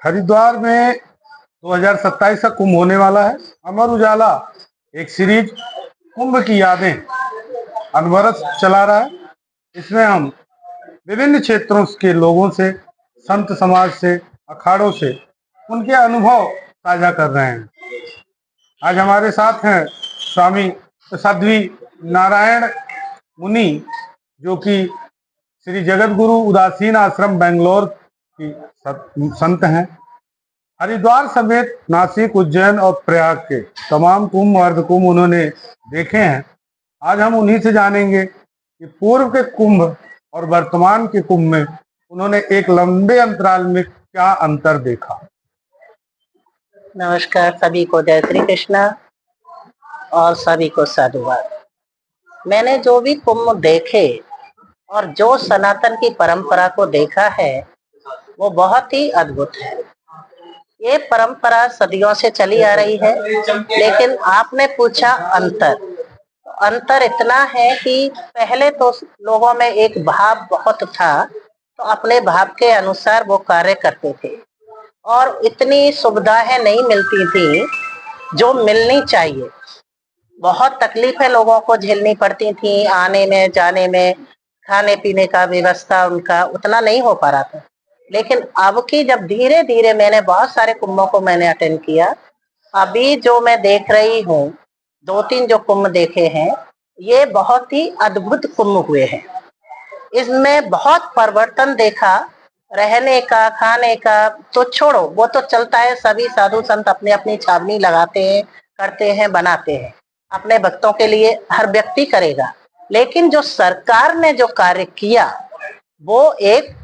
हरिद्वार में 2027 का कुंभ होने वाला है। अमर उजाला एक सीरीज कुंभ की यादें अनवरत चला रहा है। इसमें हम विभिन्न क्षेत्रों के लोगों से, संत समाज से, अखाड़ों से उनके अनुभव साझा कर रहे हैं। आज हमारे साथ हैं स्वामी साध्वी नारायण मुनि, जो कि श्री जगत गुरु उदासीन आश्रम बेंगलोर की संत हैं। हरिद्वार समेत नासिक, उज्जैन और प्रयाग के तमाम कुंभ अर्ध कुंभ उन्होंने देखे हैं। आज हम उन्हीं से जानेंगे कि पूर्व के कुंभ और वर्तमान के कुंभ में उन्होंने एक लंबे अंतराल में क्या अंतर देखा। नमस्कार सभी को, जय श्री कृष्णा और सभी को साधुवाद। मैंने जो भी कुंभ देखे और जो सनातन की परंपरा को देखा है वो बहुत ही अद्भुत है। ये परंपरा सदियों से चली आ रही है, लेकिन आपने पूछा अंतर, तो अंतर इतना है कि पहले तो लोगों में एक भाव बहुत था, तो अपने भाव के अनुसार वो कार्य करते थे और इतनी सुविधाएं नहीं मिलती थी जो मिलनी चाहिए। बहुत तकलीफें लोगों को झेलनी पड़ती थी, आने में जाने में, खाने पीने का व्यवस्था उनका उतना नहीं हो पा रहा था। लेकिन अब की जब धीरे धीरे मैंने बहुत सारे कुंभों को मैंने अटेंड किया, अभी जो मैं देख रही हूँ, 2-3 जो कुंभ देखे हैं, ये बहुत ही अद्भुत कुंभ हुए हैं। इसमें बहुत परिवर्तन देखा, रहने का, खाने का तो छोड़ो, वो तो चलता है। सभी साधु संत अपनी अपनी छावनी लगाते हैं, करते हैं, बनाते हैं अपने भक्तों के लिए, हर व्यक्ति करेगा। लेकिन जो सरकार ने जो कार्य किया वो एक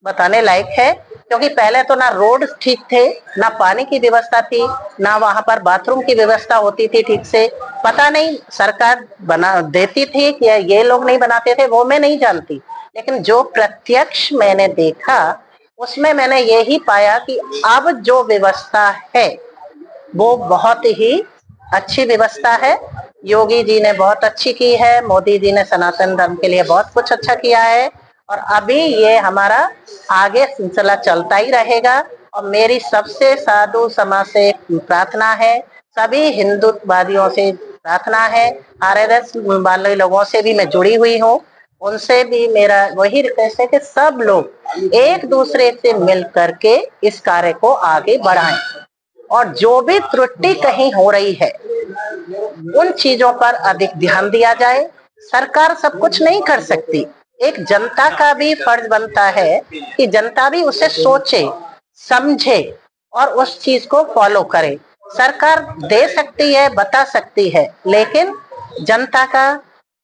बताने लायक है, क्योंकि पहले तो ना रोड ठीक थे, ना पानी की व्यवस्था थी, ना वहां पर बाथरूम की व्यवस्था होती थी ठीक से। पता नहीं सरकार बना देती थी कि ये लोग नहीं बनाते थे, वो मैं नहीं जानती। लेकिन जो प्रत्यक्ष मैंने देखा उसमें मैंने यही पाया कि अब जो व्यवस्था है वो बहुत ही अच्छी व्यवस्था है। योगी जी ने बहुत अच्छी की है, मोदी जी ने सनातन धर्म के लिए बहुत कुछ अच्छा किया है और अभी ये हमारा आगे सिलसिला चलता ही रहेगा। और मेरी सबसे साधु समाज से प्रार्थना है, सभी हिंदुत्ववादियों से प्रार्थना है, आरएसएस वाले लोगों से भी मैं जुड़ी हुई हूँ, उनसे भी मेरा वही रिक्वेस्ट है कि सब लोग एक दूसरे से मिल करके इस कार्य को आगे बढ़ाएं और जो भी त्रुटि कहीं हो रही है उन चीजों पर अधिक ध्यान दिया जाए। सरकार सब कुछ नहीं कर सकती, एक जनता का भी फर्ज बनता है कि जनता भी उसे सोचे, समझे और उस चीज को फॉलो करे। सरकार दे सकती है, बता सकती है, लेकिन जनता का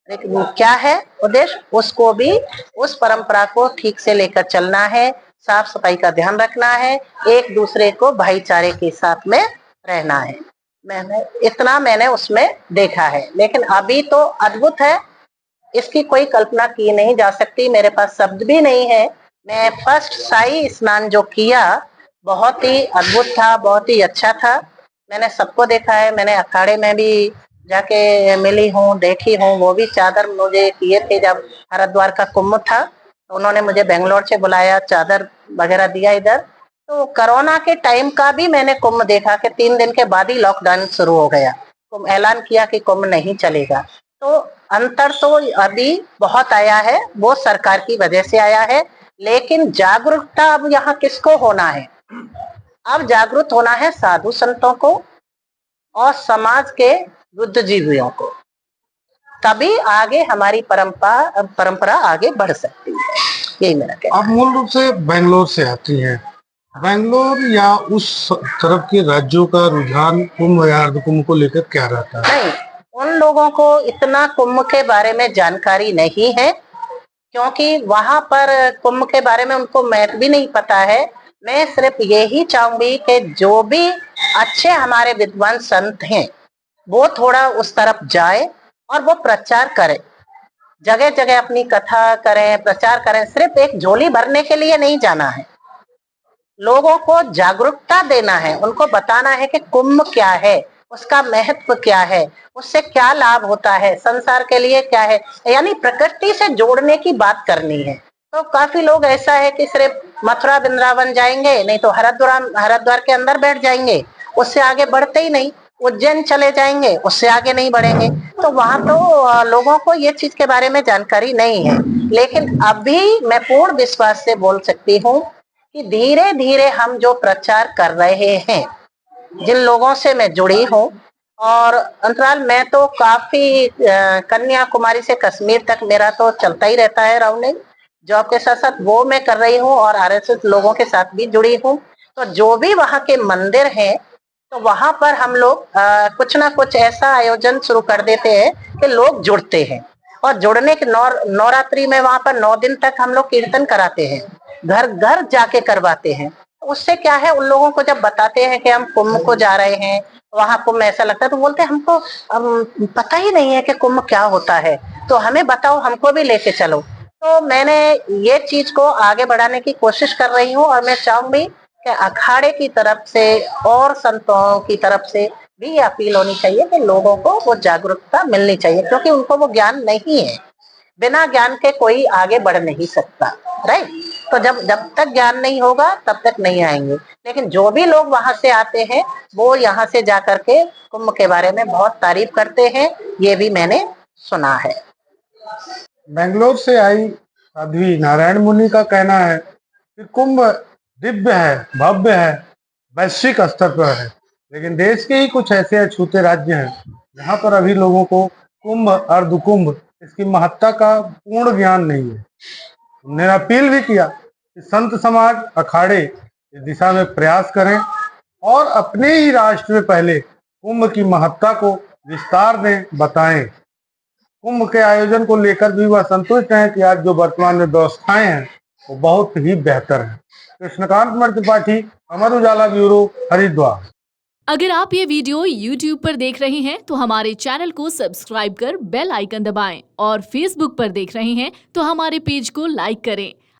क्या है उद्देश्य, उसको भी उस परंपरा को ठीक से लेकर चलना है, साफ सफाई का ध्यान रखना है, एक दूसरे को भाईचारे के साथ में रहना है। मैंने उसमें देखा है। लेकिन अभी तो अद्भुत है, इसकी कोई कल्पना की नहीं जा सकती, मेरे पास शब्द भी नहीं है। मैं फर्स्ट शाही स्नान जो किया बहुत ही अद्भुत था, बहुत ही अच्छा था। मैंने सबको देखा है, मैंने अखाड़े में भी जाके मिली हूँ, देखी हूँ। वो भी चादर मुझे किए थे जब हरिद्वार का कुंभ था, तो उन्होंने मुझे बेंगलोर से बुलाया, चादर वगैरह दिया इधर। तो कोरोना के टाइम का भी मैंने कुंभ देखा कि 3 दिन के बाद ही लॉकडाउन शुरू हो गया, तो ऐलान किया कि कुंभ नहीं चलेगा। तो अंतर तो अभी बहुत आया है, वो सरकार की वजह से आया है। लेकिन जागरूकता अब यहाँ किसको होना है? अब जागरूक होना है साधु संतों को और समाज के बुद्धिजीवियों को, तभी आगे हमारी परंपरा आगे बढ़ सकती है। यही मेरा कहना है। आप मूल रूप से बेंगलोर से आती हैं। बेंगलोर या उस तरफ के राज्यों का रुझान कुंभ या अर्ध कुंभ को लेकर क्या रहता है? नहीं, उन लोगों को इतना कुंभ के बारे में जानकारी नहीं है, क्योंकि वहां पर कुंभ के बारे में उनको महत्व भी नहीं पता है। मैं सिर्फ यही चाहूंगी कि जो भी अच्छे हमारे विद्वान संत हैं वो थोड़ा उस तरफ जाए और वो प्रचार करें, जगह जगह अपनी कथा करें, प्रचार करें। सिर्फ एक झोली भरने के लिए नहीं जाना है, लोगों को जागरूकता देना है, उनको बताना है कि कुंभ क्या है, उसका महत्व क्या है, उससे क्या लाभ होता है, संसार के लिए क्या है, यानी प्रकृति से जोड़ने की बात करनी है। तो काफी लोग ऐसा है कि सिर्फ मथुरा वृंदावन जाएंगे, नहीं तो हरिद्वार के अंदर बैठ जाएंगे, उससे आगे बढ़ते ही नहीं। उज्जैन चले जाएंगे, उससे आगे नहीं बढ़ेंगे। तो वहां तो लोगों को ये चीज के बारे में जानकारी नहीं है। लेकिन अभी मैं पूर्ण विश्वास से बोल सकती हूँ कि धीरे धीरे हम जो प्रचार कर रहे हैं, जिन लोगों से मैं जुड़ी हूँ, और अंतराल मैं तो काफी कन्याकुमारी से कश्मीर तक मेरा तो चलता ही रहता है राउंडिंग। जॉब के साथ साथ वो मैं कर रही हूँ और आरएसएस लोगों के साथ भी जुड़ी हूँ। तो जो भी वहाँ के मंदिर हैं, तो वहां पर हम लोग कुछ ना कुछ ऐसा आयोजन शुरू कर देते हैं कि लोग जुड़ते हैं। और जुड़ने के नवरात्रि में वहां पर 9 दिन तक हम लोग कीर्तन कराते हैं, घर घर जाके करवाते हैं। उससे क्या है, उन लोगों को जब बताते हैं कि हम कुंभ को जा रहे हैं, वहां कुंभ ऐसा लगता है, तो बोलते हैं हमको पता ही नहीं है कि कुंभ क्या होता है, तो हमें बताओ, हमको भी लेके चलो। तो मैंने ये चीज को आगे बढ़ाने की कोशिश कर रही हूँ, और मैं चाहूंगी कि अखाड़े की तरफ से और संतों की तरफ से भी ये अपील होनी चाहिए कि लोगों को वो जागरूकता मिलनी चाहिए, क्योंकि उनको वो ज्ञान नहीं है। बिना ज्ञान के कोई आगे बढ़ नहीं सकता, राइट। तो जब जब तक ज्ञान नहीं होगा तब तक नहीं आएंगे। लेकिन जो भी लोग वहां से आते हैं, वो यहाँ से जाकर के कुंभ के बारे में बहुत तारीफ करते हैं, ये भी मैंने सुना है। बेंगलोर से आई साध्वी नारायण मुनि का कहना है कि कुंभ दिव्य है, भव्य है, वैश्विक स्तर पर है, लेकिन देश के ही कुछ ऐसे अछूते राज्य हैं जहां पर अभी लोगों को कुंभ, अर्धकुंभ, इसकी महत्ता का पूर्ण ज्ञान नहीं है। उन्होंने अपील भी किया कि संत समाज, अखाड़े इस दिशा में प्रयास करें और अपने ही राष्ट्र में पहले कुंभ की महत्ता को विस्तार दें, बताएं। कुंभ के आयोजन को लेकर भी वह संतुष्ट हैं कि आज जो वर्तमान में व्यवस्थाएं हैं वो बहुत ही बेहतर हैं। कृष्णकांत मर्ग त्रिपाठी, अमर उजाला ब्यूरो, हरिद्वार। अगर आप ये वीडियो YouTube पर देख रहे हैं तो हमारे चैनल को सब्सक्राइब कर बेल आइकन दबाएं, और Facebook पर देख रहे हैं तो हमारे पेज को लाइक करें।